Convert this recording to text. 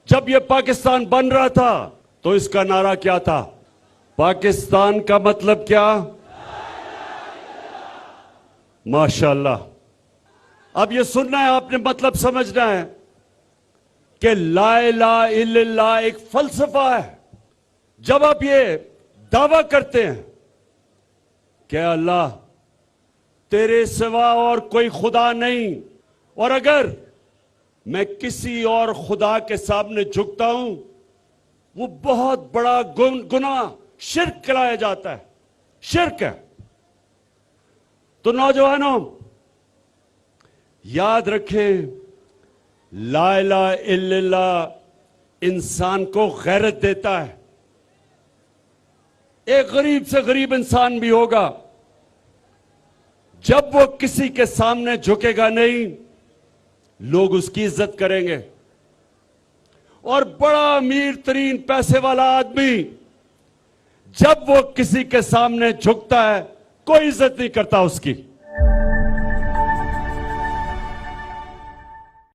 جب یہ پاکستان بن رہا تھا تو اس کا نعرہ کیا تھا؟ پاکستان کا مطلب کیا؟ ماشاءاللہ. اب یہ سننا ہے آپ نے، مطلب سمجھنا ہے کہ لا الہ الا اللہ ایک فلسفہ ہے. جب آپ یہ دعویٰ کرتے ہیں کہ اللہ تیرے سوا اور کوئی خدا نہیں، اور اگر میں کسی اور خدا کے سامنے جھکتا ہوں وہ بہت بڑا گناہ شرک کرایا جاتا ہے، شرک ہے. تو نوجوانوں یاد رکھیں، لا الہ الا اللہ انسان کو غیرت دیتا ہے. ایک غریب سے غریب انسان بھی ہوگا، جب وہ کسی کے سامنے جھکے گا نہیں لوگ اس کی عزت کریں گے. اور بڑا امیر ترین پیسے والا آدمی جب وہ کسی کے سامنے جھکتا ہے کوئی عزت نہیں کرتا اس کی.